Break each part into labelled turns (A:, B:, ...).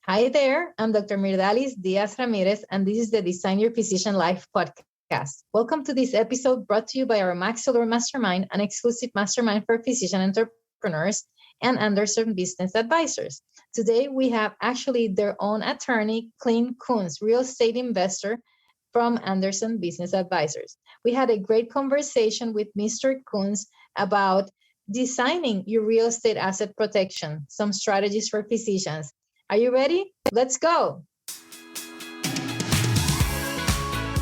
A: Hi there, I'm Dr. Myrdalis Diaz-Ramirez, and this is the Design Your Physician Life podcast. Welcome to this episode brought to you by our Maxillary Mastermind, an exclusive mastermind for physician entrepreneurs and underserved business advisors. Today, we have actually their own attorney, Clint Coons, real estate investor from Anderson Business Advisors. We had a great conversation with Mr. Coons about designing your real estate asset protection, some strategies for physicians. Are you ready? Let's go.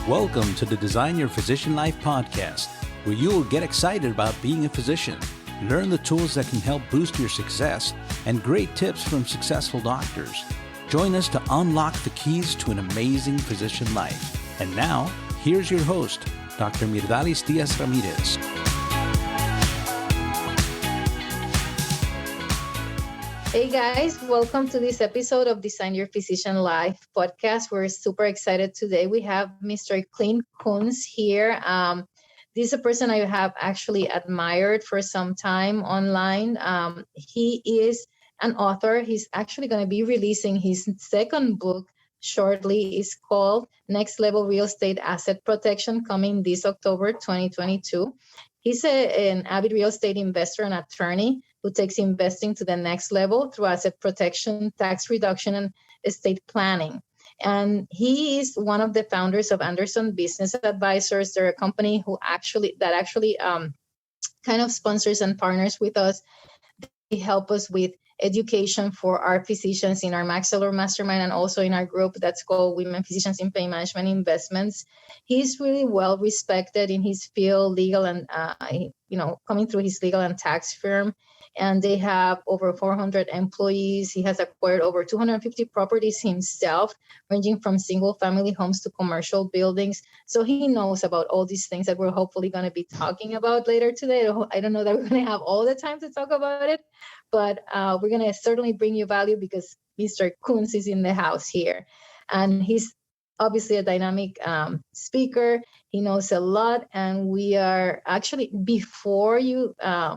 B: Welcome to the Design Your Physician Life podcast, where you will get excited about being a physician, learn the tools that can help boost your success, and great tips from successful doctors. Join us to unlock the keys to an amazing physician life. And now, here's your host, Dr. Myrdalis Diaz-Ramirez.
A: Hey guys, welcome to this episode of Design Your Physician Life podcast. We're super excited today. We have Mr. Clint Coons here. This is a person I have actually admired for some time online. He is an author. He's actually going to be releasing his second book shortly. It's called Next Level Real Estate Asset Protection, coming this October 2022. He's an avid real estate investor and attorney who takes investing to the next level through asset protection, tax reduction, and estate planning. And he is one of the founders of Anderson Business Advisors. They're a company who actually kind of sponsors and partners with us. They help us with education for our physicians in our Maxillary Mastermind and also in our group that's called Women Physicians in Pain Management Investments. He's really well respected in his field, legal and, coming through his legal and tax firm. And they have over 400 employees. He has acquired over 250 properties himself, ranging from single family homes to commercial buildings. So he knows about all these things that we're hopefully going to be talking about later today. I don't know that we're going to have all the time to talk about it, but we're going to certainly bring you value because Mr. Coons is in the house here. And he's obviously a dynamic speaker. He knows a lot. And we are actually, before I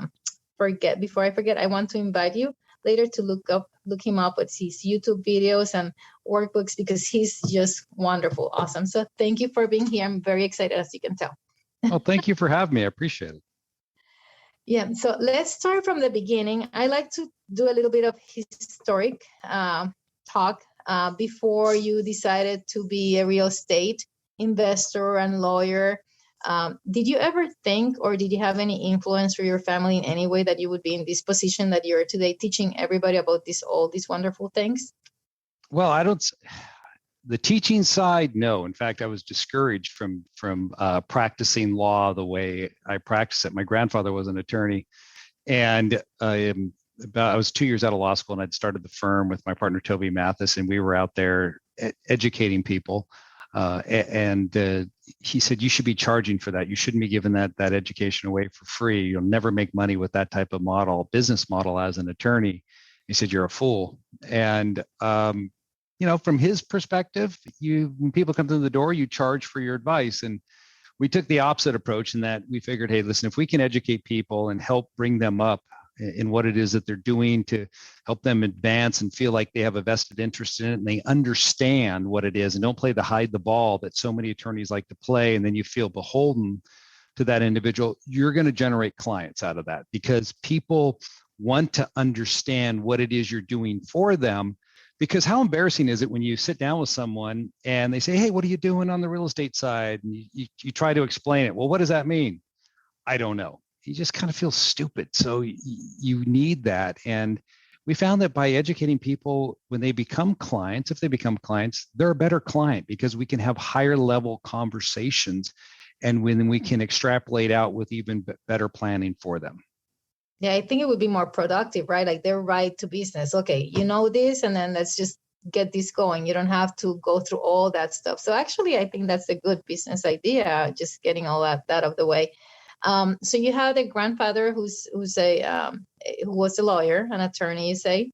A: forget, I want to invite you later to look him up at his YouTube videos and workbooks because he's just wonderful, awesome. So thank you for being here. I'm very excited, as you can tell.
C: Well, thank you for having me. I appreciate it.
A: Yeah, so let's start from the beginning. I like to do a little bit of historic talk before you decided to be a real estate investor and lawyer. Did you ever think, or did you have any influence for your family in any way that you would be in this position that you're today, teaching everybody about all these wonderful things?
C: Well, the teaching side, no. In fact, I was discouraged from practicing law the way I practice it. My grandfather was an attorney, and I was 2 years out of law school, and I'd started the firm with my partner Toby Mathis, and we were out there educating people. He said, you should be charging for that. You shouldn't be giving that education away for free. You'll never make money with that type of business model as an attorney. He said, you're a fool. And, from his perspective, when people come through the door, you charge for your advice. And we took the opposite approach in that we figured, hey, listen, if we can educate people and help bring them up in what it is that they're doing to help them advance and feel like they have a vested interest in it and they understand what it is and don't play the hide the ball that so many attorneys like to play, and then you feel beholden to that individual, you're going to generate clients out of that because people want to understand what it is you're doing for them. Because how embarrassing is it when you sit down with someone and they say, hey, what are you doing on the real estate side? And you try to explain it. Well, what does that mean? I don't know. You just kind of feel stupid. So you need that. And we found that by educating people, when they become clients, if they become clients, they're a better client because we can have higher level conversations and when we can extrapolate out with even better planning for them.
A: Yeah, I think it would be more productive, right? Like they're right to business. Okay, you know this, and then let's just get this going. You don't have to go through all that stuff. So actually, I think that's a good business idea, just getting all that out of the way. So you have a grandfather who was a lawyer, an attorney, you say.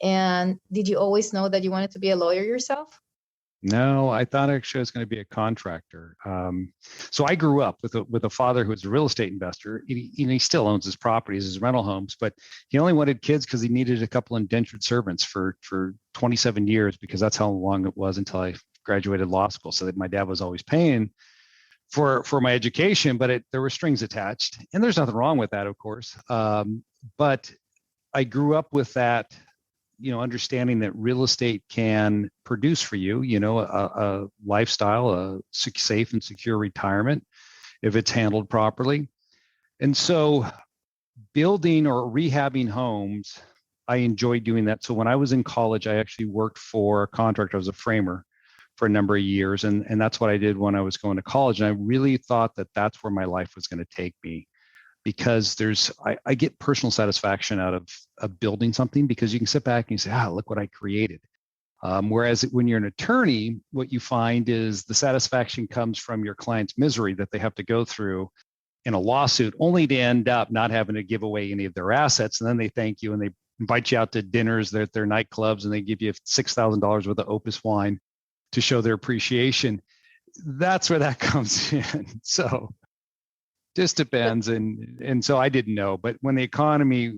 A: And did you always know that you wanted to be a lawyer yourself?
C: No, I thought actually I was going to be a contractor. So I grew up with a father who was a real estate investor. He still owns his properties, his rental homes, but he only wanted kids because he needed a couple indentured servants for 27 years, because that's how long it was until I graduated law school. So that my dad was always paying for my education, but there were strings attached, and there's nothing wrong with that, of course. But I grew up with that, understanding that real estate can produce for you, a lifestyle, a safe and secure retirement if it's handled properly. And so building or rehabbing homes, I enjoyed doing that. So when I was in college, I actually worked for a contractor. I was a framer for a number of years. And that's what I did when I was going to college. And I really thought that that's where my life was going to take me, because I get personal satisfaction out of building something, because you can sit back and you say, look what I created. Whereas when you're an attorney, what you find is the satisfaction comes from your client's misery that they have to go through in a lawsuit, only to end up not having to give away any of their assets. And then they thank you and they invite you out to dinners at their nightclubs, and they give you $6,000 worth of Opus wine to show their appreciation. That's where that comes in. So just depends. And so I didn't know, but when the economy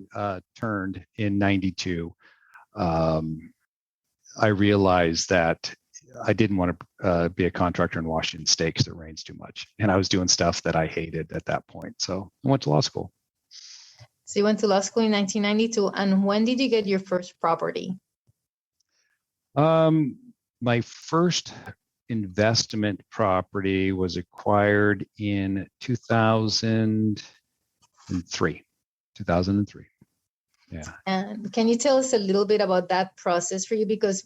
C: turned in 92, I realized that I didn't want to be a contractor in Washington State because it rains too much. And I was doing stuff that I hated at that point. So I went to law school.
A: So you went to law school in 1992. And when did you get your first property?
C: My first investment property was acquired in 2003. Yeah.
A: And can you tell us a little bit about that process for you? Because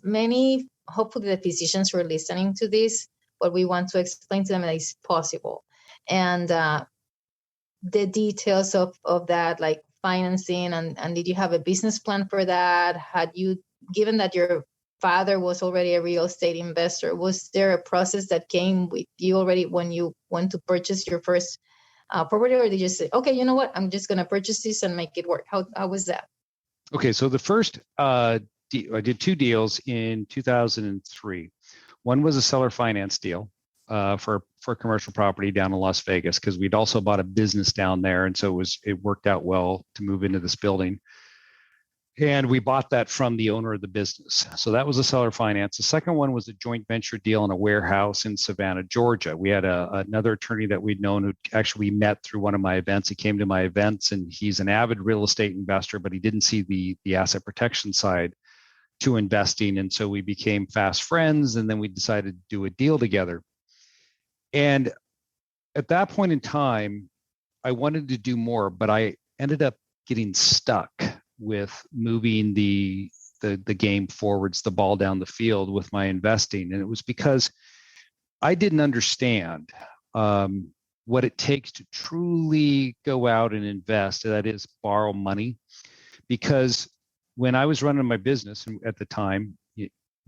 A: hopefully the physicians who are listening to this, what we want to explain to them is possible. And the details of that, like financing, and did you have a business plan for that? Given that your father was already a real estate investor, was there a process that came with you already when you went to purchase your first property, or did you say, okay, you know what, I'm just going to purchase this and make it work? How was that?
C: Okay, so the first, I did two deals in 2003. One was a seller finance deal for commercial property down in Las Vegas, because we'd also bought a business down there, and so it worked out well to move into this building. And we bought that from the owner of the business. So that was a seller finance. The second one was a joint venture deal in a warehouse in Savannah, Georgia. We had another attorney that we'd known who actually we met through one of my events. He came to my events, and he's an avid real estate investor, but he didn't see the asset protection side to investing. And so we became fast friends, and then we decided to do a deal together. And at that point in time, I wanted to do more, but I ended up getting stuck with moving the game forwards, the ball down the field with my investing. And it was because I didn't understand what it takes to truly go out and invest, that is borrow money. Because when I was running my business at the time,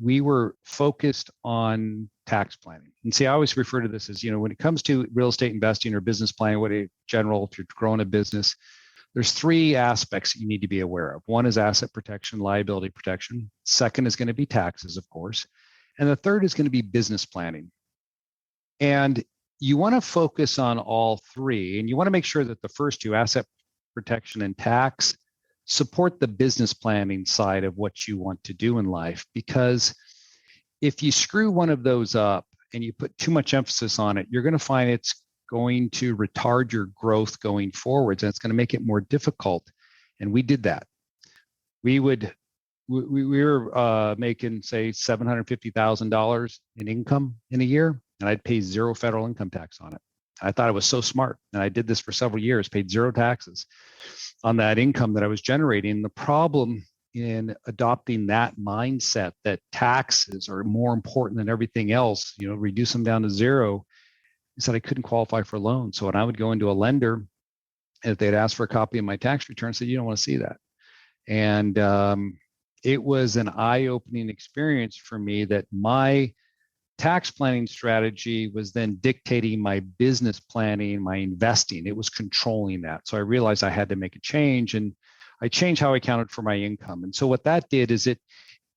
C: we were focused on tax planning. And see, I always refer to this as, when it comes to real estate investing or business planning, if you're growing a business, there's three aspects you need to be aware of. One is asset protection, liability protection. Second is going to be taxes, of course. And the third is going to be business planning. And you want to focus on all three. And you want to make sure that the first two, asset protection and tax, support the business planning side of what you want to do in life. Because if you screw one of those up and you put too much emphasis on it, you're going to find it's going to retard your growth going forwards, and it's going to make it more difficult. And we did that. We were making, say, $750,000 in income in a year, and I'd pay zero federal income tax on it. I thought it was so smart, and I did this for several years, paid zero taxes on that income that I was generating. The problem in adopting that mindset that taxes are more important than everything else, reduce them down to zero, is that I couldn't qualify for loans. So when I would go into a lender, if they'd ask for a copy of my tax return, I said, you don't want to see that. And it was an eye-opening experience for me that my tax planning strategy was then dictating my business planning, my investing. It was controlling that. So I realized I had to make a change, and I changed how I accounted for my income. And so what that did is it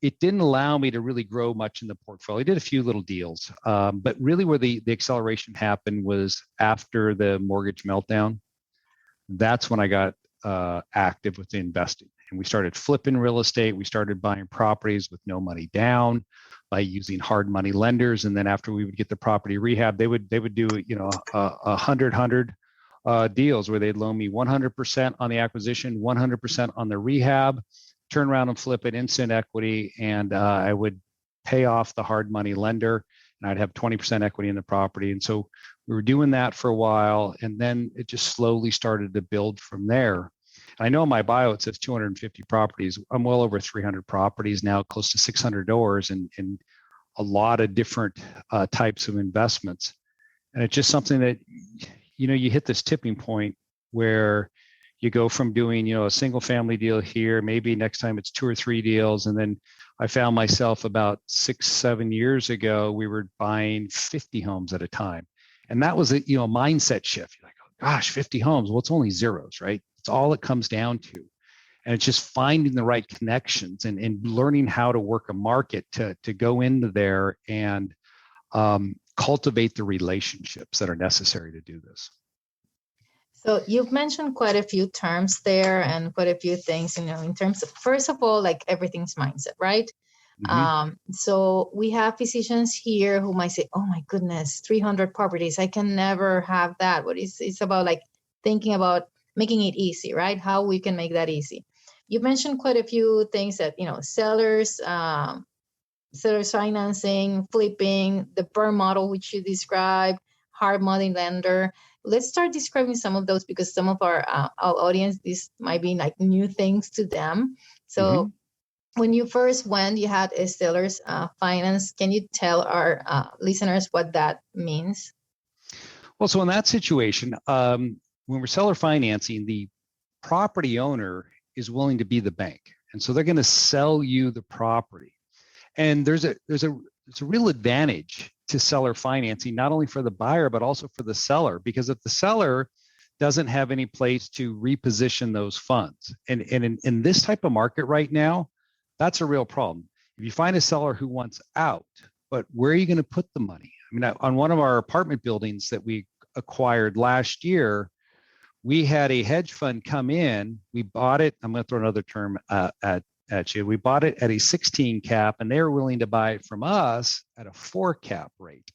C: it didn't allow me to really grow much in the portfolio. I did a few little deals, but really where the acceleration happened was after the mortgage meltdown. That's when I got active with the investing. And we started flipping real estate. We started buying properties with no money down by using hard money lenders. And then after we would get the property rehab, they would do, you know, 100 deals where they'd loan me 100% on the acquisition, 100% on the rehab, turn around and flip it instant equity. And I would pay off the hard money lender and I'd have 20% equity in the property. And so we were doing that for a while. And then it just slowly started to build from there. I know in my bio, it says 250 properties. I'm well over 300 properties now, close to 600 doors and a lot of different types of investments. And it's just something that, you know, you hit this tipping point where you go from doing, you know, a single family deal here, maybe next time it's 2 or 3 deals. And then I found myself about 6-7 years ago, we were buying 50 homes at a time. And that was a, you know, mindset shift. You're like, oh gosh, 50 homes. Well, it's only zeros, right? It's all it comes down to. And it's just finding the right connections and learning how to work a market to go into there and cultivate the relationships that are necessary to do this.
A: So you've mentioned quite a few terms there and quite a few things, you know, in terms of, first of all, like everything's mindset, right? Mm-hmm. So we have physicians here who might say, oh my goodness, 300 properties. I can never have that. But it's about like thinking about making it easy, right? How we can make that easy. You mentioned quite a few things that, you know, sellers financing, flipping, the PER model, which you described, hard money lender. Let's start describing some of those because some of our audience, this might be like new things to them. So when you first went, you had a seller's finance. Can you tell our listeners what that means?
C: Well, so in that situation, when we're seller financing, the property owner is willing to be the bank. And so they're going to sell you the property. And there's a real advantage to seller financing, not only for the buyer, but also for the seller, because if the seller doesn't have any place to reposition those funds, and in this type of market right now, that's a real problem. If you find a seller who wants out, but where are you going to put the money? I mean, on one of our apartment buildings that we acquired last year, we had a hedge fund come in. We bought it. I'm going to throw another term at you. We bought it at a 16 cap, and they were willing to buy it from us at a 4 cap rate.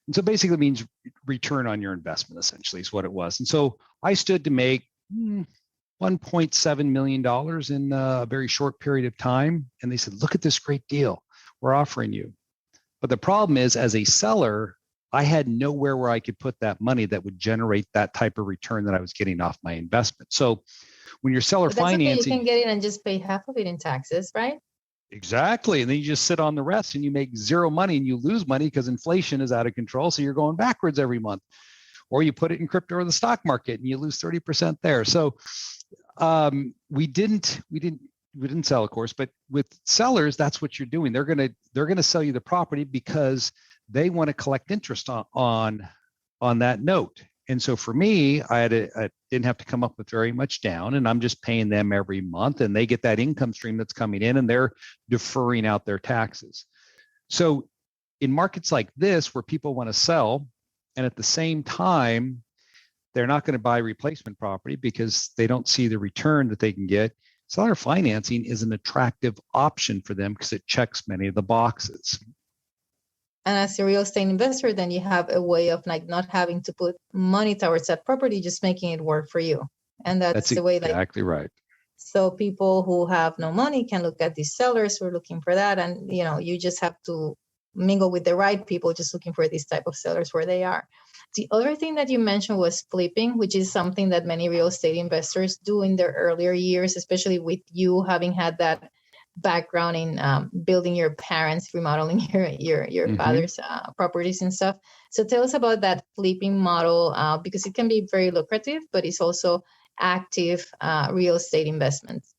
C: And so basically it means return on your investment, essentially, is what it was. And so I stood to make $1.7 million in a very short period of time. And they said, look at this great deal we're offering you. But the problem is, as a seller, I had nowhere where I could put that money that would generate that type of return that I was getting off my investment. So when you're seller financing,
A: okay, you can get it and just pay half of it in taxes, right?
C: Exactly. And then you just sit on the rest and you make zero money and you lose money because inflation is out of control. So you're going backwards every month. Or you put it in crypto or the stock market and you lose 30% there. So we didn't sell, of course, but with sellers, that's what you're doing. They're gonna sell you the property because they want to collect interest on that note. And so for me, I didn't have to come up with very much down, and I'm just paying them every month, and they get that income stream that's coming in, and they're deferring out their taxes. So in markets like this, where people want to sell, and at the same time, they're not going to buy replacement property because they don't see the return that they can get, seller financing is an attractive option for them because it checks many of the boxes.
A: And as a real estate investor, then you have a way of like not having to put money towards that property, just making it work for you. And that's the way,
C: exactly right.
A: So people who have no money can look at these sellers who are looking for that. And, you know, you just have to mingle with the right people just looking for these type of sellers where they are. The other thing that you mentioned was flipping, which is something that many real estate investors do in their earlier years, especially with you having had that background in building your parents, remodeling your father's properties and stuff. So tell us about that flipping model, because it can be very lucrative, but it's also active real estate investments.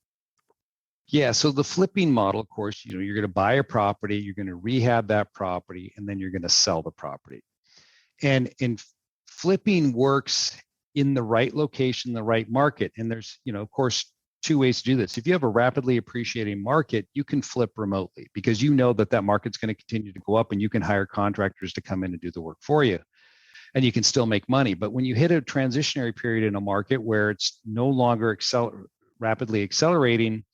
C: Yeah, so the flipping model, of course, you're going to buy a property, you're going to rehab that property, and then you're going to sell the property. And in flipping works in the right location, the right market. And there's, of course, two ways to do this. If you have a rapidly appreciating market, you can flip remotely because you know that that market's going to continue to go up and you can hire contractors to come in and do the work for you. And you can still make money. But when you hit a transitionary period in a market where it's no longer rapidly accelerating,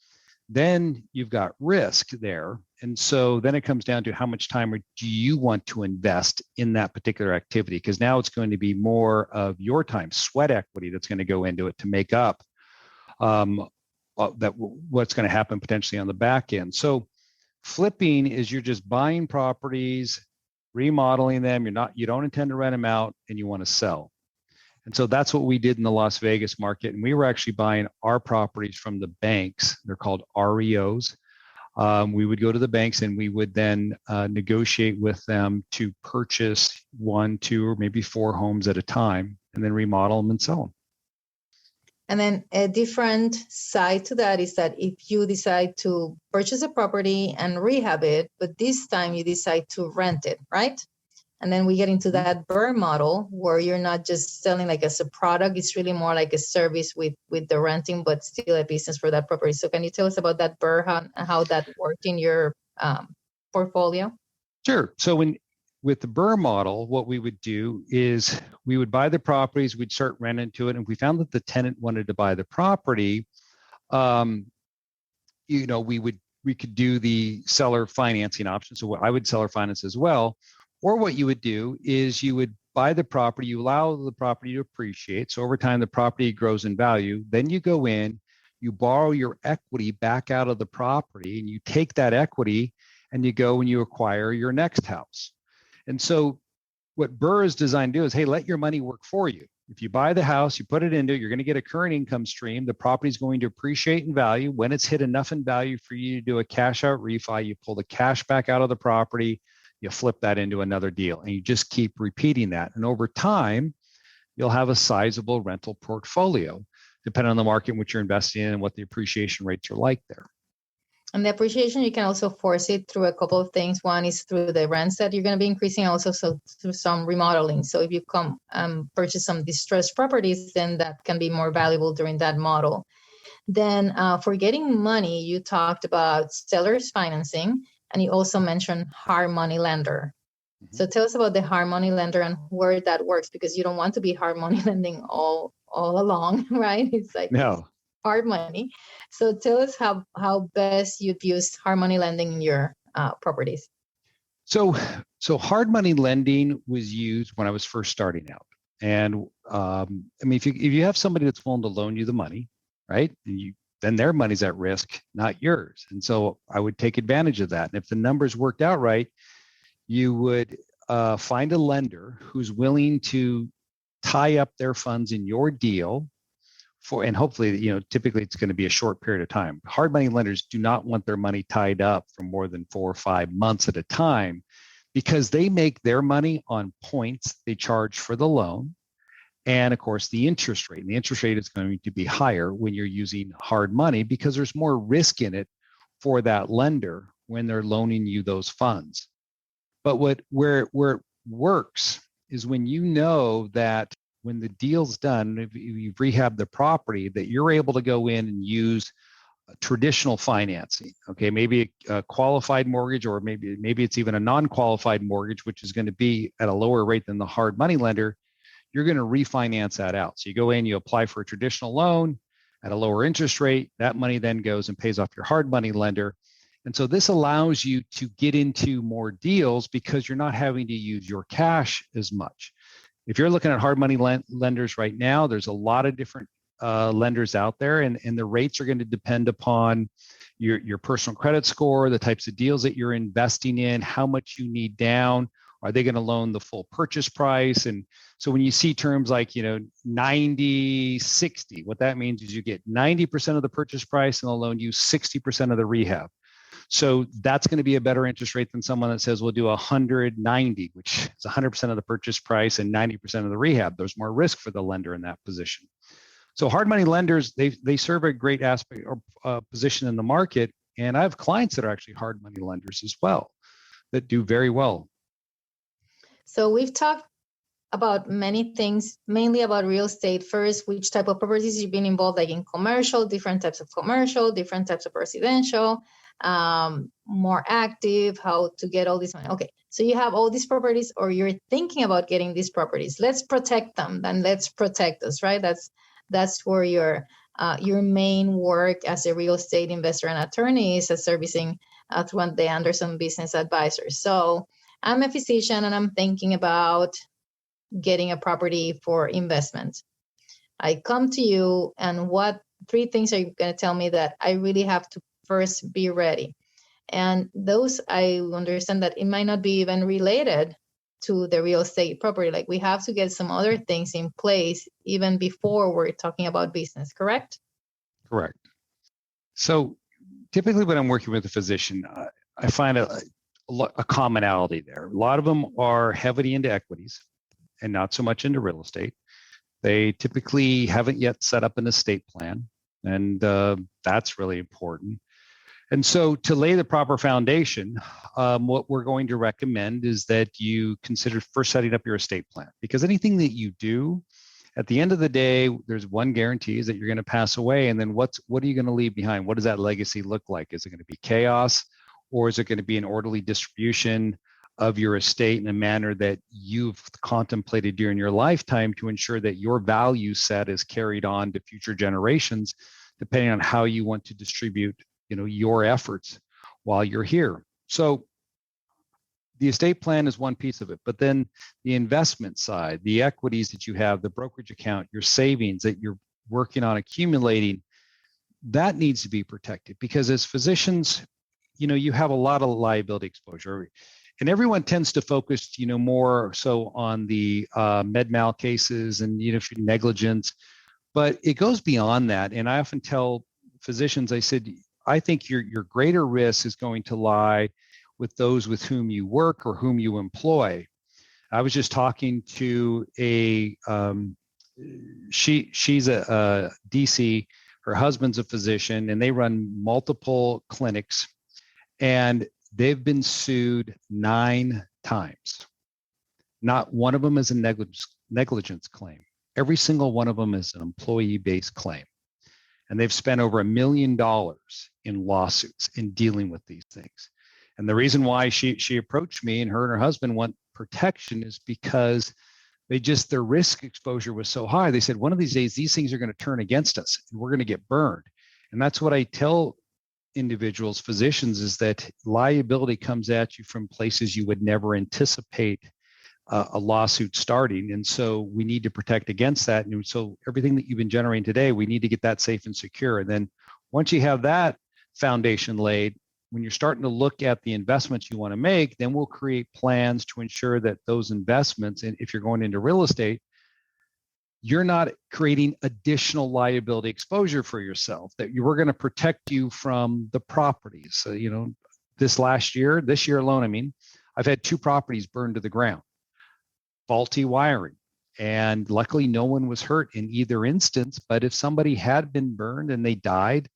C: then you've got risk there. And so then it comes down to how much time do you want to invest in that particular activity? Because now it's going to be more of your time, sweat equity that's going to go into it to make up what's going to happen potentially on the back end. So flipping is you're just buying properties, remodeling them. You don't intend to rent them out, and you want to sell. And so that's what we did in the Las Vegas market. And we were actually buying our properties from the banks. They're called REOs. We would go to the banks and we would then negotiate with them to purchase 1, 2, or maybe 4 homes at a time, and then remodel them and sell them.
A: And then a different side to that is that if you decide to purchase a property and rehab it, but this time you decide to rent it, right? And then we get into that BRRRR model where you're not just selling like as a product, it's really more like a service with the renting, but still a business for that property. So can you tell us about that BRRRR, how that worked in your portfolio?
C: Sure. So with the BRRRR model, what we would do is we would buy the properties, we'd start renting to it. And if we found that the tenant wanted to buy the property, we could do the seller financing option. So I would seller finance as well. Or what you would do is you would buy the property, you allow the property to appreciate. So over time, the property grows in value. Then you go in, you borrow your equity back out of the property, and you take that equity and you go and you acquire your next house. And so what BRRRR is designed to do is, hey, let your money work for you. If you buy the house, you put it into it, you're going to get a current income stream. The property is going to appreciate in value. When it's hit enough in value for you to do a cash out refi, you pull the cash back out of the property, you flip that into another deal, and you just keep repeating that. And over time, you'll have a sizable rental portfolio, depending on the market in which you're investing in and what the appreciation rates are like there.
A: And the appreciation, you can also force it through a couple of things. One is through the rents that you're going to be increasing, also through some remodeling. So if you come purchase some distressed properties, then that can be more valuable during that model. Then for getting money, you talked about sellers financing, and you also mentioned hard money lender. Mm-hmm. So tell us about the hard money lender and where that works, because you don't want to be hard money lending all along, right? It's like
C: no.
A: Hard money. So tell us how best you'd use hard money lending in your properties.
C: So hard money lending was used when I was first starting out. And if you have somebody that's willing to loan you the money, right, and then their money's at risk, not yours. And so I would take advantage of that. And if the numbers worked out right, you would find a lender who's willing to tie up their funds in your deal and hopefully, typically it's going to be a short period of time. Hard money lenders do not want their money tied up for more than 4 or 5 months at a time, because they make their money on points they charge for the loan. And of course, the interest rate. And the interest rate is going to be higher when you're using hard money, because there's more risk in it for that lender when they're loaning you those funds. But where it works is when you know that when the deal's done, if you've rehabbed the property, that you're able to go in and use traditional financing. Okay, maybe a qualified mortgage, or maybe it's even a non-qualified mortgage, which is going to be at a lower rate than the hard money lender. You're going to refinance that out. So you go in, you apply for a traditional loan at a lower interest rate. That money then goes and pays off your hard money lender. And so this allows you to get into more deals because you're not having to use your cash as much. If you're looking at hard money lenders right now, there's a lot of different lenders out there, and the rates are going to depend upon your personal credit score, the types of deals that you're investing in, how much you need down. Are they going to loan the full purchase price? And so when you see terms like 90-60, what that means is you get 90% of the purchase price and they'll loan you 60% of the rehab. So that's going to be a better interest rate than someone that says we'll do 190, which is 100% of the purchase price and 90% of the rehab. There's more risk for the lender in that position. So hard money lenders, they serve a great aspect or position in the market. And I have clients that are actually hard money lenders as well that do very well.
A: So we've talked about many things, mainly about real estate. First, which type of properties you've been involved, like in commercial, different types of commercial, different types of residential, more active, how to get all this money. Okay, so you have all these properties, or you're thinking about getting these properties. Let's protect them, and let's protect us, right? That's where your main work as a real estate investor and attorney is, as servicing through the Anderson Business Advisors. So I'm a physician, and I'm thinking about getting a property for investment. I come to you, and what 3 things are you going to tell me that I really have to first be ready? And those, I understand that it might not be even related to the real estate property. Like, we have to get some other things in place even before we're talking about business, correct?
C: Correct. So typically when I'm working with a physician, I find a commonality there. A lot of them are heavily into equities and not so much into real estate. They typically haven't yet set up an estate plan, and that's really important. And so to lay the proper foundation, what we're going to recommend is that you consider first setting up your estate plan, because anything that you do, at the end of the day, there's one guarantee, is that you're going to pass away. And then what are you going to leave behind? What does that legacy look like? Is it going to be chaos, or is it going to be an orderly distribution of your estate in a manner that you've contemplated during your lifetime to ensure that your value set is carried on to future generations, depending on how you want to distribute, your efforts while you're here. So the estate plan is one piece of it, but then the investment side, the equities that you have, the brokerage account, your savings that you're working on accumulating, that needs to be protected, because as physicians, you have a lot of liability exposure. And everyone tends to focus, more so on the med mal cases and, negligence, but it goes beyond that. And I often tell physicians, I said, I think your greater risk is going to lie with those with whom you work or whom you employ. I was just talking to she's a DC, her husband's a physician, and they run multiple clinics, and they've been sued 9 times. Not one of them is a negligence claim. Every single one of them is an employee-based claim. And they've spent over $1 million in lawsuits in dealing with these things. And the reason why she approached me, and her husband want protection, is because their risk exposure was so high. They said, one of these days, these things are going to turn against us and we're going to get burned. And that's what I tell individuals, physicians, is that liability comes at you from places you would never anticipate a lawsuit starting. And so we need to protect against that. And so everything that you've been generating today, we need to get that safe and secure. And then once you have that foundation laid, when you're starting to look at the investments you want to make, then we'll create plans to ensure that those investments, and if you're going into real estate, you're not creating additional liability exposure for yourself, that we're going to protect you from the properties. So, this year alone, I've had 2 properties burned to the ground, faulty wiring. And luckily no one was hurt in either instance. But if somebody had been burned and they died,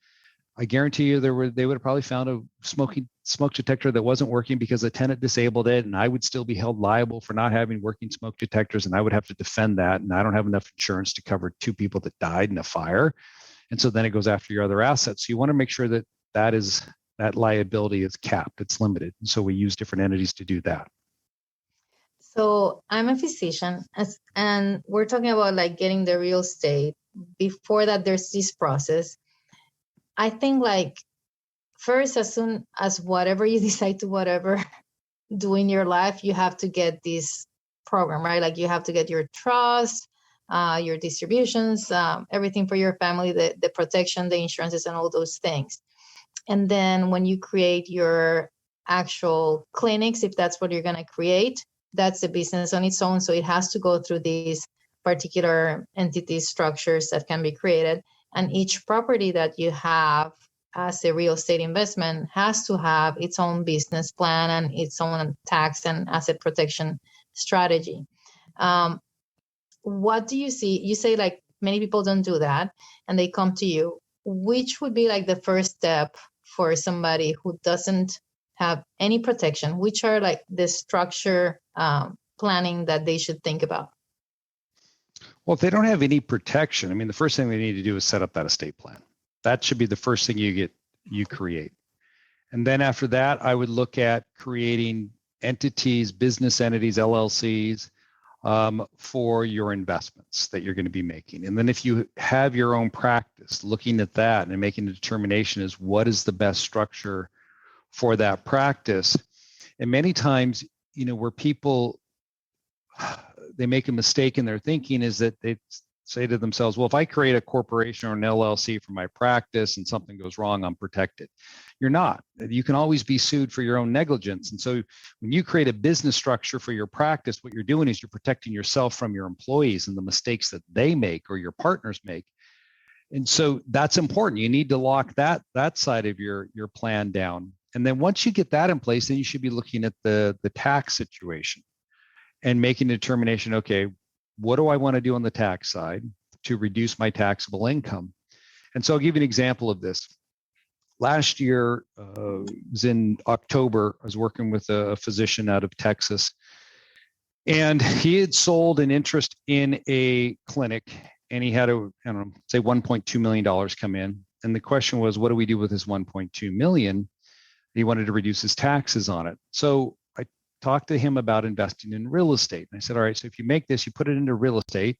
C: I guarantee you they would have probably found a smoke detector that wasn't working because the tenant disabled it, and I would still be held liable for not having working smoke detectors, and I would have to defend that, and I don't have enough insurance to cover 2 people that died in a fire. And so then it goes after your other assets. So you want to make sure that that liability is capped, it's limited. And so we use different entities to do that.
A: So I'm a physician, and we're talking about like getting the real estate. Before that, there's this process. I think like first, as soon as whatever you decide to do in your life, you have to get this program, right? Like you have to get your trust, your distributions, everything for your family, the protection, the insurances, and all those things. And then when you create your actual clinics, if that's what you're going to create, that's a business on its own. So it has to go through these particular entity structures that can be created. And each property that you have as a real estate investment has to have its own business plan and its own tax and asset protection strategy. What do you see? You say like many people don't do that and they come to you. Which would be like the first step for somebody who doesn't have any protection? Which are like the structure planning that they should think about?
C: Well, if they don't have any protection, I mean, the first thing they need to do is set up that estate plan. That should be the first thing you create. And then after that, I would look at creating entities, business entities, LLCs, for your investments that you're going to be making. And then if you have your own practice, looking at that and making a determination as what is the best structure for that practice. And many times, where people, they make a mistake in their thinking is that they say to themselves, well, if I create a corporation or an LLC for my practice and something goes wrong, I'm protected. You're not. You can always be sued for your own negligence. And so when you create a business structure for your practice, what you're doing is you're protecting yourself from your employees and the mistakes that they make or your partners make. And so that's important. You need to lock that side of your plan down. And then once you get that in place, then you should be looking at the tax situation and making a determination, okay, what do I want to do on the tax side to reduce my taxable income? And so I'll give you an example of this. Last year, it was in October, I was working with a physician out of Texas, and he had sold an interest in a clinic, and he had say $1.2 million come in. And the question was, what do we do with this $1.2 million? He wanted to reduce his taxes on it. So I talked to him about investing in real estate. And I said, all right, so if you make this, you put it into real estate,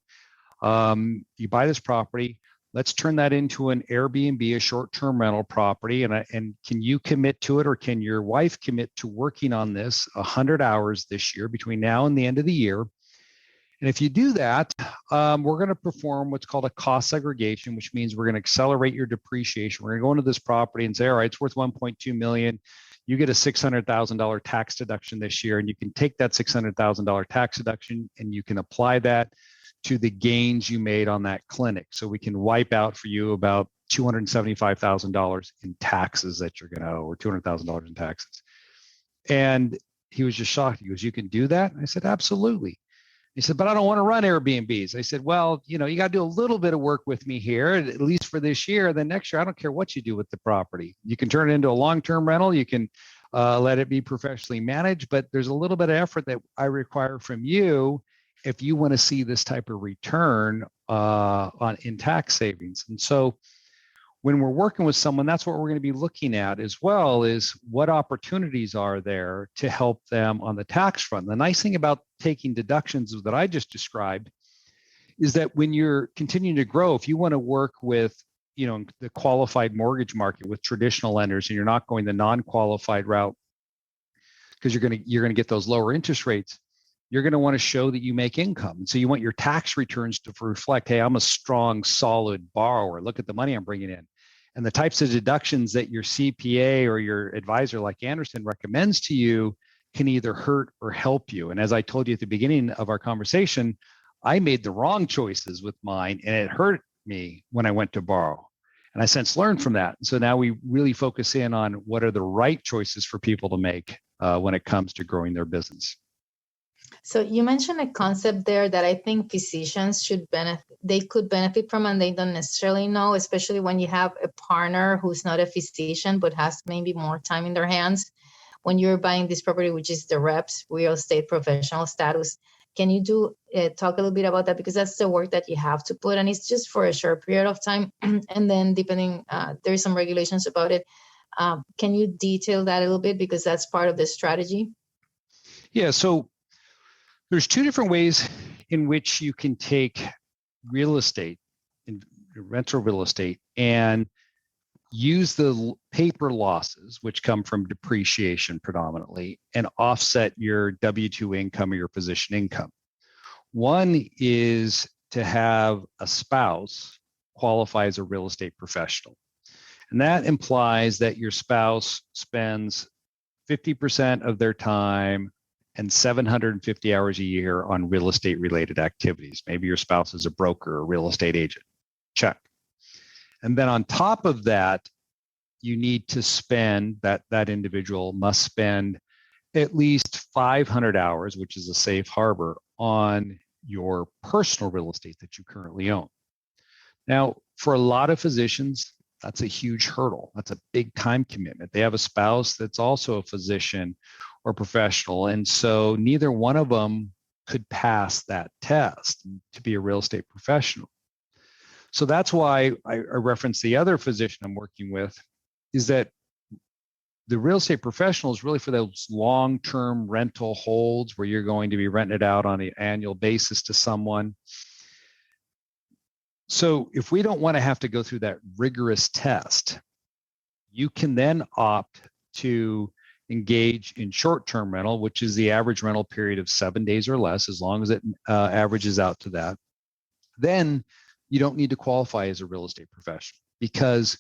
C: you buy this property, let's turn that into an Airbnb, a short-term rental property. And can you commit to it, or can your wife commit to working on this 100 hours this year between now and the end of the year? And if you do that, we're going to perform what's called a cost segregation, which means we're going to accelerate your depreciation. We're going to go into this property and say, all right, it's worth $1.2 million. You get a $600,000 tax deduction this year, and you can take that $600,000 tax deduction and you can apply that to the gains you made on that clinic. So we can wipe out for you about $275,000 in taxes that you're going to owe, or $200,000 in taxes. And he was just shocked. He goes, you can do that? I said, absolutely. He said, but I don't want to run Airbnbs. I said, well, you got to do a little bit of work with me here, at least for this year. Then next year, I don't care what you do with the property. You can turn it into a long-term rental. You can let it be professionally managed, but there's a little bit of effort that I require from you if you want to see this type of return in tax savings. And so when we're working with someone, that's what we're going to be looking at as well, is what opportunities are there to help them on the tax front. The nice thing about taking deductions that I just described is that when you're continuing to grow, if you want to work with, the qualified mortgage market with traditional lenders, and you're not going the non-qualified route because you're going to get those lower interest rates, you're going to want to show that you make income. And so you want your tax returns to reflect, hey, I'm a strong, solid borrower. Look at the money I'm bringing in. And the types of deductions that your CPA or your advisor like Anderson recommends to you can either hurt or help you. And as I told you at the beginning of our conversation, I made the wrong choices with mine, and it hurt me when I went to borrow. And I since learned from that. So now we really focus in on what are the right choices for people to make when it comes to growing their business.
A: So you mentioned a concept there that I think physicians should benefit. They could benefit from, and they don't necessarily know, especially when you have a partner who's not a physician but has maybe more time in their hands. When you're buying this property, which is the reps, real estate professional status, can you talk a little bit about that? Because that's the work that you have to put, and it's just for a short period of time. And then depending, there's some regulations about it. Can you detail that a little bit? Because that's part of the strategy.
C: Yeah, so there's two different ways in which you can take real estate, rental real estate, and use the paper losses, which come from depreciation predominantly, and offset your W-2 income or your physician income. One is to have a spouse qualify as a real estate professional. And that implies that your spouse spends 50% of their time and 750 hours a year on real estate related activities. Maybe your spouse is a broker or real estate agent. Check. And then on top of that, you need to spend, that individual must spend at least 500 hours, which is a safe harbor, on your personal real estate that you currently own. Now, for a lot of physicians, that's a huge hurdle. That's a big time commitment. They have a spouse that's also a physician or professional. And so neither one of them could pass that test to be a real estate professional. So that's why I reference the other physician I'm working with, is that the real estate professional is really for those long-term rental holds where you're going to be renting it out on an annual basis to someone. So if we don't want to have to go through that rigorous test, you can then opt to engage in short-term rental, which is the average rental period of 7 days or less, as long as it averages out to that. Then you don't need to qualify as a real estate professional, because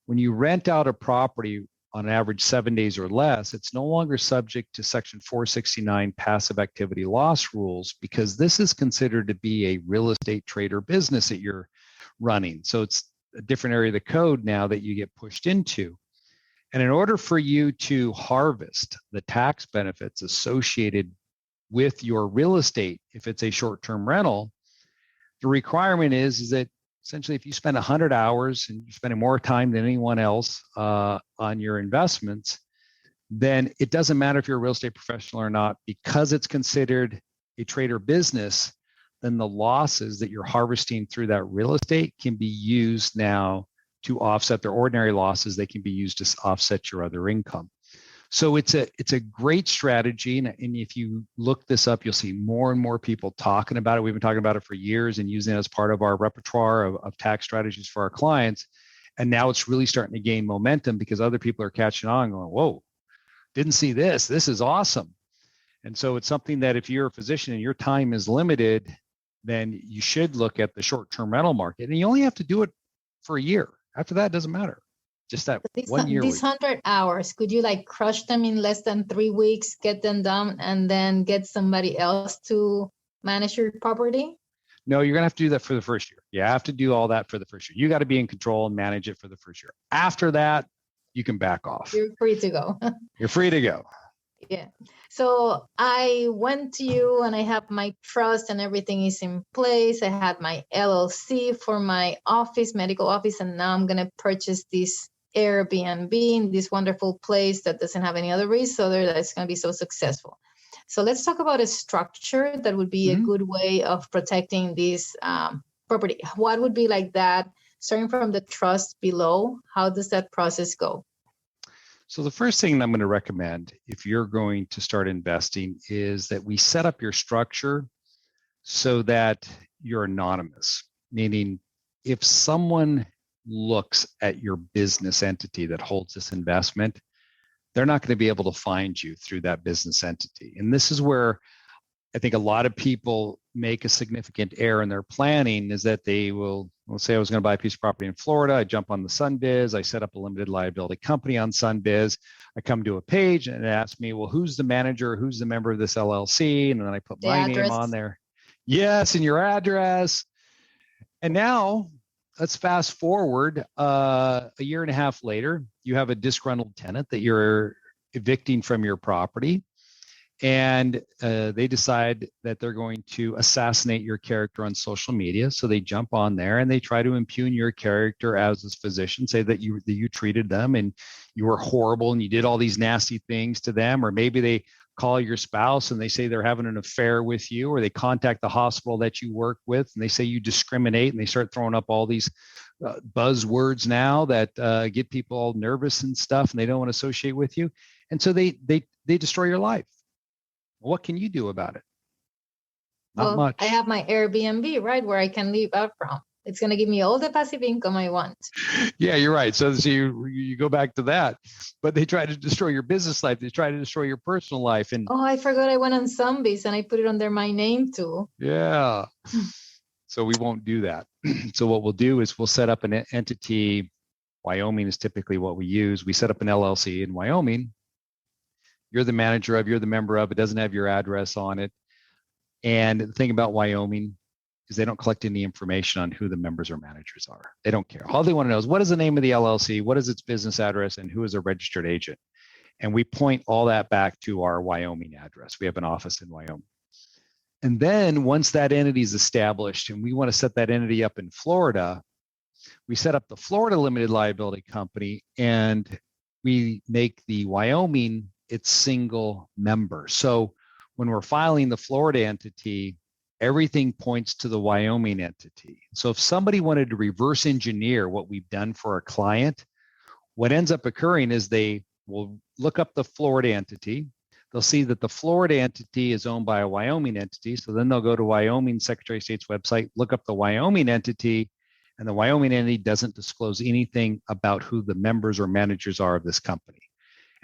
C: when you rent out a property on average 7 days or less, it's no longer subject to Section 469 passive activity loss rules, because this is considered to be a real estate trade or business that you're running. So it's a different area of the code now that you get pushed into. And in order for you to harvest the tax benefits associated with your real estate, if it's a short-term rental, the requirement is that essentially if you spend 100 hours and you're spending more time than anyone else on your investments, then it doesn't matter if you're a real estate professional or not, because it's considered a trade or business, then the losses that you're harvesting through that real estate can be used now to offset their ordinary losses. They can be used to offset your other income. So it's a great strategy. And if you look this up, you'll see more and more people talking about it. We've been talking about it for years and using it as part of our repertoire of tax strategies for our clients. And now it's really starting to gain momentum because other people are catching on and going, whoa, didn't see this. This is awesome. And so it's something that if you're a physician and your time is limited, then you should look at the short-term rental market. And you only have to do it for a year. After that, it doesn't matter. Just that 1 year.
A: These 100 hours, could you like crush them in less than 3 weeks, get them done, and then get somebody else to manage your property?
C: No, you're going to have to do that for the first year. You have to do all that for the first year. You got to be in control and manage it for the first year. After that, you can back off.
A: You're free to go.
C: You're free to go.
A: Yeah. So I went to you and I have my trust and everything is in place. I had my LLC for my office, medical office, and now I'm going to purchase this Airbnb in this wonderful place that doesn't have any other risk, so that's going to be so successful. So let's talk about a structure that would be a good way of protecting this property. What would be like that, starting from the trust below? How does that process go?
C: So the first thing I'm going to recommend if you're going to start investing is that we set up your structure so that you're anonymous, meaning if someone looks at your business entity that holds this investment, they're not going to be able to find you through that business entity. And this is where I think a lot of people make a significant error in their planning, is that they will say I was going to buy a piece of property in Florida. I jump on the SunBiz. I set up a limited liability company on SunBiz. I come to a page and it asks me, well, who's the manager? Who's the member of this LLC? And then I put my name on there. Yes, and your address. And now let's fast forward a year and a half later. You have a disgruntled tenant that you're evicting from your property. And they decide that they're going to assassinate your character on social media. So they jump on there and they try to impugn your character as a physician, say that you treated them and you were horrible and you did all these nasty things to them. Or maybe they call your spouse and they say they're having an affair with you, or they contact the hospital that you work with and they say you discriminate, and they start throwing up all these buzzwords now that get people all nervous and stuff, and they don't want to associate with you. And so they destroy your life. What can you do about it? Not much.
A: I have my Airbnb, right, where I can live out from. It's going to give me all the passive income I want.
C: Yeah, you're right. So you go back to that. But they try to destroy your business life. They try to destroy your personal life. And
A: I forgot I went on SunBiz and I put it under my name too.
C: Yeah. So we won't do that. So what we'll do is we'll set up an entity. Wyoming is typically what we use. We set up an LLC in Wyoming. You're the manager of, you're the member of, it doesn't have your address on it. And the thing about Wyoming is they don't collect any information on who the members or managers are. They don't care. All they want to know is what is the name of the LLC, what is its business address, and who is a registered agent. And we point all that back to our Wyoming address. We have an office in Wyoming. And then once that entity is established and we want to set that entity up in Florida, we set up the Florida Limited Liability Company and we make the Wyoming its single member. So when we're filing the Florida entity, everything points to the Wyoming entity. So if somebody wanted to reverse engineer what we've done for a client, what ends up occurring is they will look up the Florida entity. They'll see that the Florida entity is owned by a Wyoming entity. So then they'll go to Wyoming Secretary of State's website, look up the Wyoming entity, and the Wyoming entity doesn't disclose anything about who the members or managers are of this company.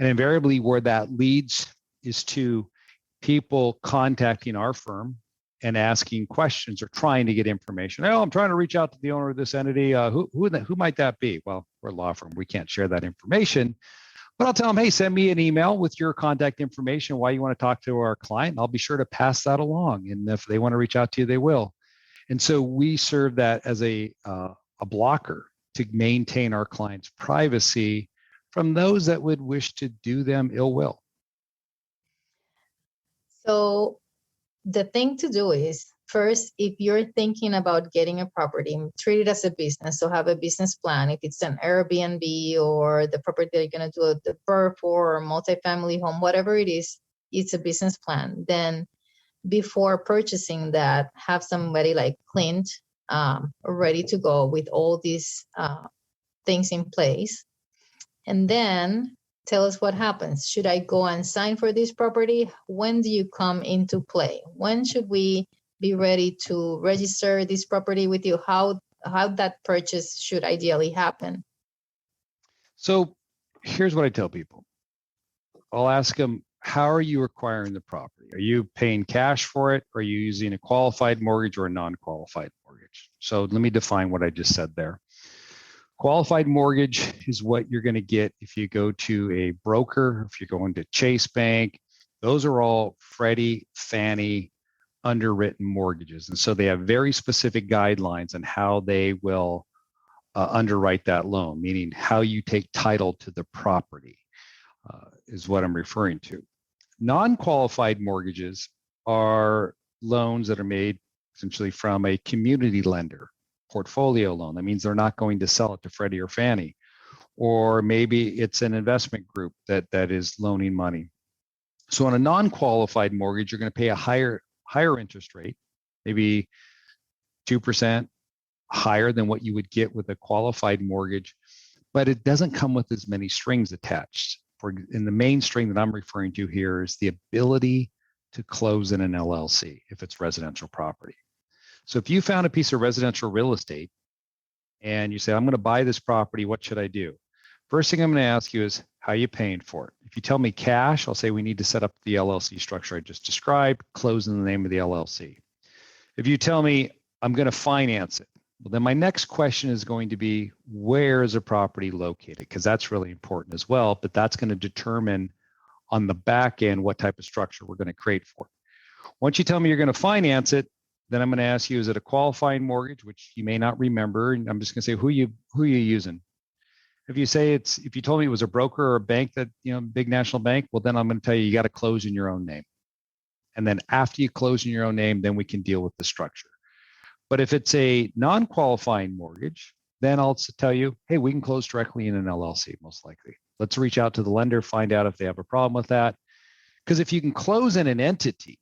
C: And invariably where that leads is to people contacting our firm and asking questions or trying to get information. Oh, I'm trying to reach out to the owner of this entity. Who might that be? Well, we're a law firm. We can't share that information. But I'll tell them, hey, send me an email with your contact information, why you want to talk to our client. And I'll be sure to pass that along. And if they want to reach out to you, they will. And so we serve that as a blocker to maintain our clients' privacy from those that would wish to do them ill will.
A: So the thing to do is, first, if you're thinking about getting a property, treat it as a business. So have a business plan. If it's an Airbnb or the property that you're going to do the PER for or multifamily home, whatever it is, it's a business plan. Then before purchasing that, have somebody like Clint ready to go with all these things in place. And then tell us what happens. Should I go and sign for this property? When do you come into play? When should we be ready to register this property with you? How that purchase should ideally happen?
C: So here's what I tell people. I'll ask them, how are you acquiring the property? Are you paying cash for it? Or are you using a qualified mortgage or a non-qualified mortgage? So let me define what I just said there. Qualified mortgage is what you're going to get if you go to a broker, if you're going to Chase Bank. Those are all Freddie, Fannie underwritten mortgages. And so they have very specific guidelines on how they will underwrite that loan, meaning how you take title to the property is what I'm referring to. Non-qualified mortgages are loans that are made essentially from a community lender. Portfolio loan. That means they're not going to sell it to Freddie or Fannie. Or maybe it's an investment group that is loaning money. So on a non-qualified mortgage, you're going to pay a higher interest rate, maybe 2% higher than what you would get with a qualified mortgage, but it doesn't come with as many strings attached. And the main string that I'm referring to here is the ability to close in an LLC if it's residential property. So if you found a piece of residential real estate and you say, I'm going to buy this property, what should I do? First thing I'm going to ask you is, how are you paying for it? If you tell me cash, I'll say we need to set up the LLC structure I just described, close in the name of the LLC. If you tell me I'm going to finance it, well, then my next question is going to be, where is the property located? Because that's really important as well, but that's going to determine on the back end what type of structure we're going to create for it. Once you tell me you're going to finance it, then I'm going to ask you, is it a qualifying mortgage, which you may not remember, and I'm just going to say, who are you using? If you told me it was a broker or a bank that, big national bank, well, then I'm going to tell you, you got to close in your own name. And then after you close in your own name, then we can deal with the structure. But if it's a non-qualifying mortgage, then I'll tell you, hey, we can close directly in an LLC, most likely. Let's reach out to the lender, find out if they have a problem with that. Because if you can close in an entity,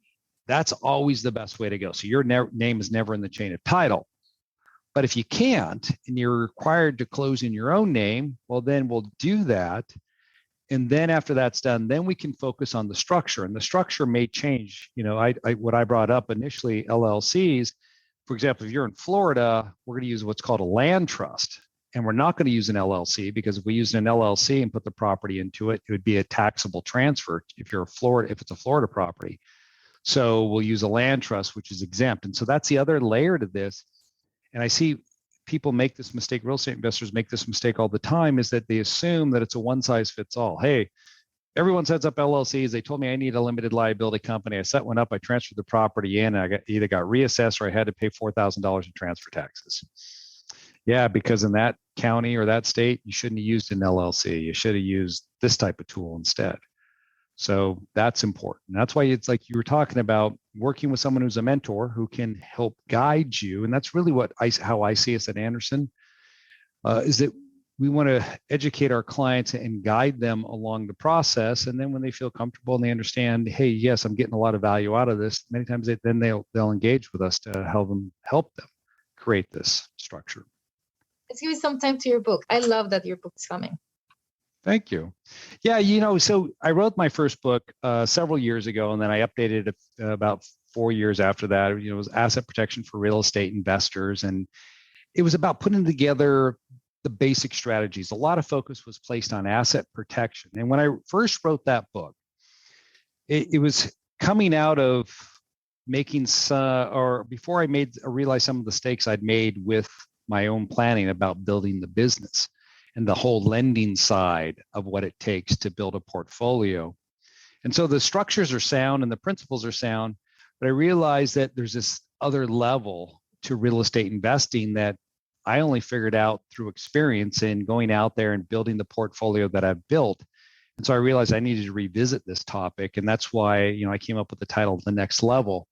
C: that's always the best way to go. So your name is never in the chain of title. But if you can't, and you're required to close in your own name, well, then we'll do that. And then after that's done, then we can focus on the structure. And the structure may change. What I brought up initially, LLCs, for example, if you're in Florida, we're going to use what's called a land trust. And we're not going to use an LLC, because if we use an LLC and put the property into it, it would be a taxable transfer if it's a Florida property. So we'll use a land trust, which is exempt. And so that's the other layer to this. And I see people make this mistake, real estate investors make this mistake all the time, is that they assume that it's a one size fits all. Hey, everyone sets up LLCs. They told me I need a limited liability company. I set one up, I transferred the property in, and I either got reassessed or I had to pay $4,000 in transfer taxes. Yeah, because in that county or that state, you shouldn't have used an LLC. You should have used this type of tool instead. So that's important. And that's why it's like you were talking about working with someone who's a mentor who can help guide you. And that's really how I see us at Anderson, is that we want to educate our clients and guide them along the process. And then when they feel comfortable and they understand, hey, yes, I'm getting a lot of value out of this, many times they'll engage with us to help them create this structure.
A: Let's give you some time to your book. I love that your book is coming.
C: Thank you. Yeah, so I wrote my first book several years ago, and then I updated it about 4 years after that. It was Asset Protection for Real Estate Investors, and it was about putting together the basic strategies. A lot of focus was placed on asset protection. And when I first wrote that book, it was coming out of making before I realized some of the mistakes I'd made with my own planning about building the business and the whole lending side of what it takes to build a portfolio. And so the structures are sound and the principles are sound, but I realized that there's this other level to real estate investing that I only figured out through experience in going out there and building the portfolio that I've built. And so I realized I needed to revisit this topic. And that's why, I came up with the title, The Next Level,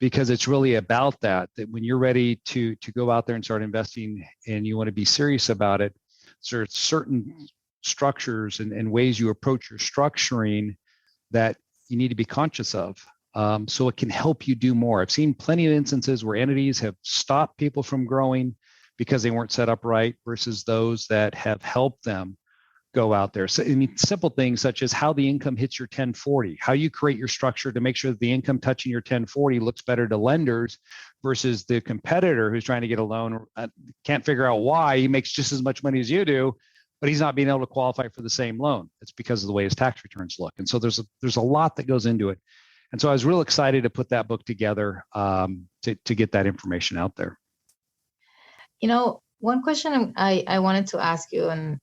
C: because it's really about that when you're ready to go out there and start investing and you want to be serious about it, there's certain structures and ways you approach your structuring that you need to be conscious of. So it can help you do more. I've seen plenty of instances where entities have stopped people from growing because they weren't set up right versus those that have helped them go out there. So simple things such as how the income hits your 1040, how you create your structure to make sure that the income touching your 1040 looks better to lenders versus the competitor who's trying to get a loan, can't figure out why he makes just as much money as you do, but he's not being able to qualify for the same loan. It's because of the way his tax returns look. And so there's a lot that goes into it. And so I was real excited to put that book together to get that information out there.
A: One question I wanted to ask you, and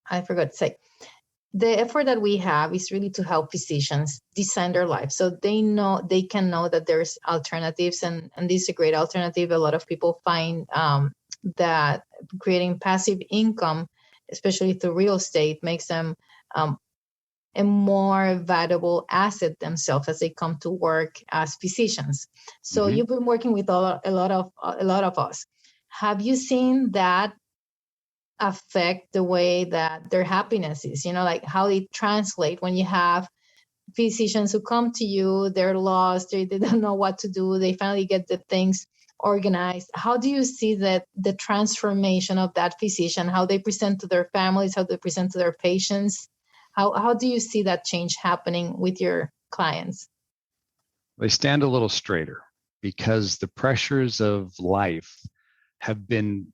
A: I forgot to say, the effort that we have is really to help physicians design their life so they can know that there's alternatives, and this is a great alternative. A lot of people find that creating passive income, especially through real estate, makes them a more valuable asset themselves as they come to work as physicians. So You've been working with a lot of us. Have you seen that affect the way that their happiness is? Like how they translate when you have physicians who come to you, they're lost, they don't know what to do, they finally get the things organized. How do you see that the transformation of that physician, how they present to their families, how they present to their patients? How do you see that change happening with your clients?
C: They stand a little straighter because the pressures of life have been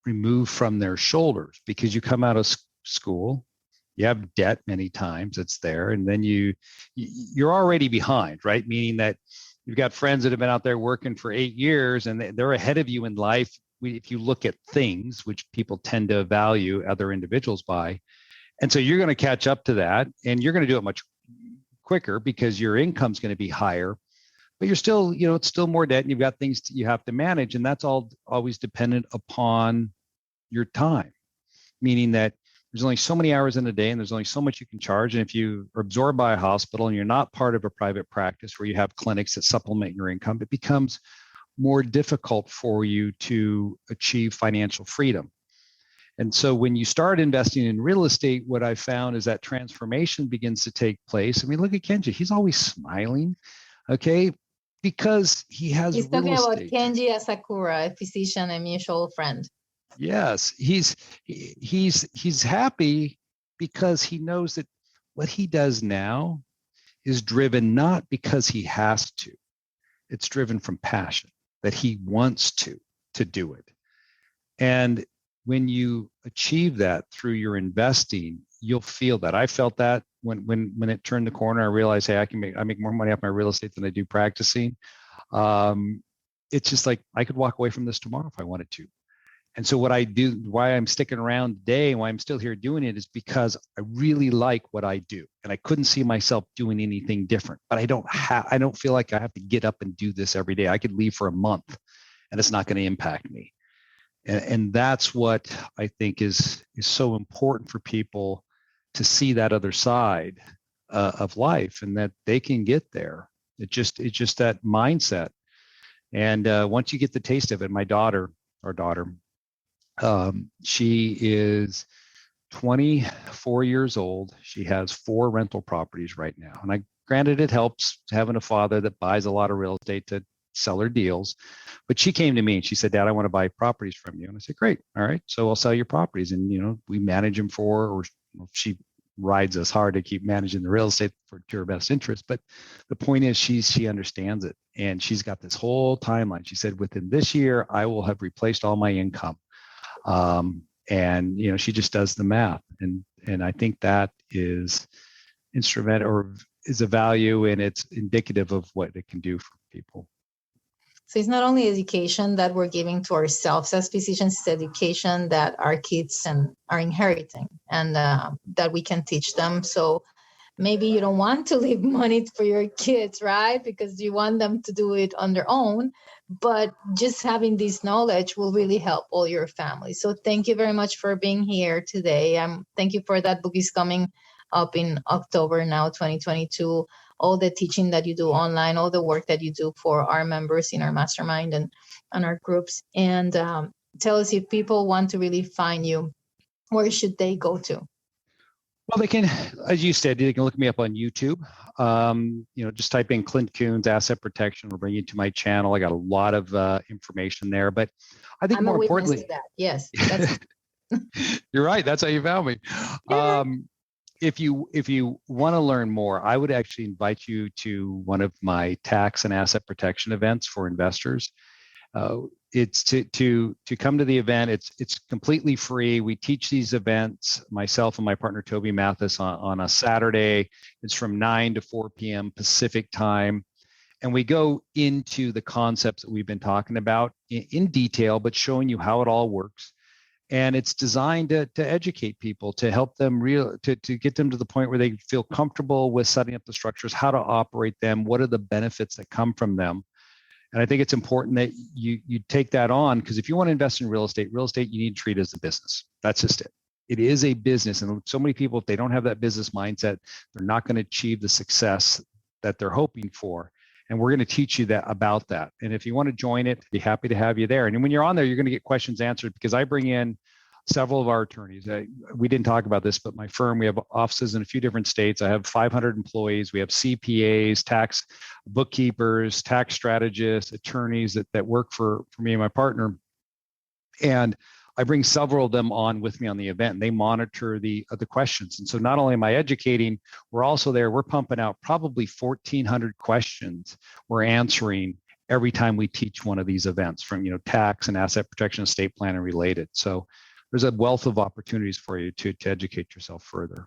C: removed from their shoulders, because you come out of school, you have debt many times, it's there, and then you're already behind, right? Meaning that you've got friends that have been out there working for 8 years and they're ahead of you in life. If you look at things, which people tend to value other individuals by, and so you're going to catch up to that, and you're going to do it much quicker because your income's going to be higher, but you're still, it's still more debt, and you've got things you have to manage, and that's all always dependent upon your time, meaning that there's only so many hours in a day and there's only so much you can charge. And if you are absorbed by a hospital and you're not part of a private practice where you have clinics that supplement your income, it becomes more difficult for you to achieve financial freedom. And so when you start investing in real estate, what I found is that transformation begins to take place. I mean, look at Kenji, he's always smiling, okay? Because he's
A: talking about Kenji Asakura, a physician and mutual friend.
C: Yes, he's happy because he knows that what he does now is driven not because he has to. It's driven from passion, that he wants to do it. And when you achieve that through your investing, you'll feel that. I felt that when it turned the corner. I realized, hey, I make more money off my real estate than I do practicing. It's just like I could walk away from this tomorrow if I wanted to. And so what I do, why I'm sticking around today, and why I'm still here doing it, is because I really like what I do, and I couldn't see myself doing anything different. But I don't feel like I have to get up and do this every day. I could leave for a month, and it's not going to impact me. And that's what I think is so important for people to see, that other side of life, and that they can get there. It's just that mindset. And once you get the taste of it, our daughter, She is 24 years old. She has 4 rental properties right now. And granted, it helps having a father that buys a lot of real estate to sell her deals. But she came to me and she said, Dad, I want to buy properties from you. And I said, great. All right. So I'll sell your properties. And, we manage them for her, or she rides us hard to keep managing the real estate to her best interest. But the point is she understands it. And she's got this whole timeline. She said, within this year, I will have replaced all my income. And she just does the math, and I think that is instrumental, or is a value, and it's indicative of what it can do for people.
A: So it's not only education that we're giving to ourselves as physicians, it's education that our kids are inheriting, and that we can teach them. So maybe you don't want to leave money for your kids, right? Because you want them to do it on their own. But just having this knowledge will really help all your family. So thank you very much for being here today. Thank you for that book is coming up in October now, 2022. All the teaching that you do online, all the work that you do for our members in our mastermind and our groups. And tell us, if people want to really find you, where should they go to?
C: Well, they can, as you said, they can look me up on YouTube. Just type in Clint Coons Asset Protection. Will bring you to my channel. I got a lot of information there. But I think more importantly,
A: that. Yes,
C: you're right. That's how you found me.
A: Yeah.
C: If you want to learn more, I would actually invite you to one of my tax and asset protection events for investors. It's to come to the event. It's completely free. We teach these events, myself and my partner Toby Mathis, on a Saturday. It's from 9 to 4 p.m. Pacific time, and we go into the concepts that we've been talking about in detail, but showing you how it all works. And it's designed to educate people, to help them to get them to the point where they feel comfortable with setting up the structures, how to operate them, what are the benefits that come from them. And I think it's important that you take that on, because if you want to invest in real estate, you need to treat it as a business. That's just it. It is a business. And so many people, if they don't have that business mindset, they're not going to achieve the success that they're hoping for. And we're going to teach you about that. And if you want to join it, be happy to have you there. And when you're on there, you're going to get questions answered, because I bring in several of our attorneys. We didn't talk about this, but my firm, we have offices in a few different states. I have 500 employees. We have CPAs, tax bookkeepers, tax strategists, attorneys that work for me and my partner. And I bring several of them on with me on the event, and they monitor the questions. And so not only am I educating, we're also there. We're pumping out probably 1,400 questions we're answering every time we teach one of these events, from tax and asset protection, estate plan, and related. So there's a wealth of opportunities for you to educate yourself further.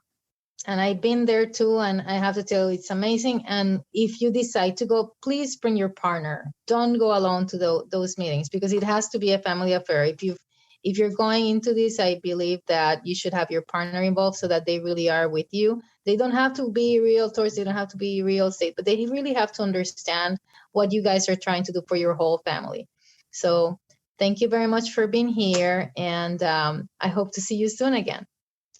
A: And I've been there too, and I have to tell you, it's amazing. And if you decide to go, please bring your partner. Don't go alone to those meetings, because it has to be a family affair. If you're going into this, I believe that you should have your partner involved, so that they really are with you. They don't have to be realtors, they don't have to be real estate, but they really have to understand what you guys are trying to do for your whole family. So thank you very much for being here, and I hope to see you soon again.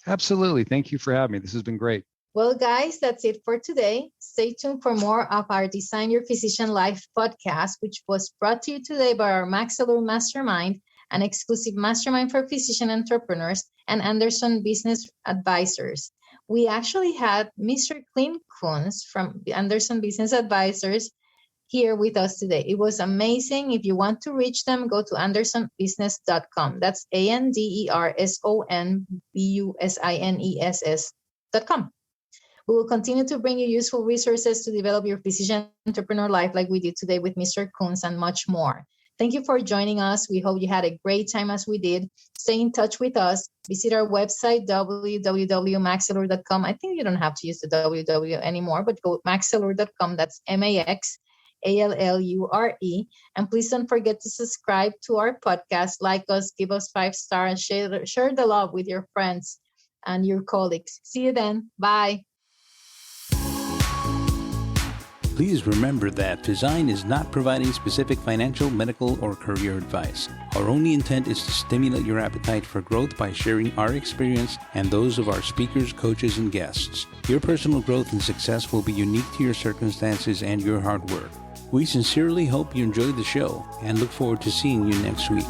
C: Absolutely. Thank you for having me. This has been great.
A: Well, guys, that's it for today. Stay tuned for more of our Design Your Physician Life podcast, which was brought to you today by our Max Salud Mastermind, an exclusive mastermind for physician entrepreneurs and Anderson Business Advisors. We actually had Mr. Clint Coons from Anderson Business Advisors here with us today. It was amazing. If you want to reach them, go to andersonbusiness.com. That's ANDERSONBUSINESS.com. We will continue to bring you useful resources to develop your physician entrepreneur life, like we did today with Mr. Coons, and much more. Thank you for joining us. We hope you had a great time as we did. Stay in touch with us. Visit our website, www.maxsalure.com. I think you don't have to use the www anymore, but go maxsalure.com. That's MAXALLURE. And please don't forget to subscribe to our podcast, like us, give us 5 stars, and share the love with your friends and your colleagues. See you then. Bye.
B: Please remember that Design is not providing specific financial, medical, or career advice. Our only intent is to stimulate your appetite for growth by sharing our experience and those of our speakers, coaches, and guests. Your personal growth and success will be unique to your circumstances and your hard work. We sincerely hope you enjoyed the show and look forward to seeing you next week.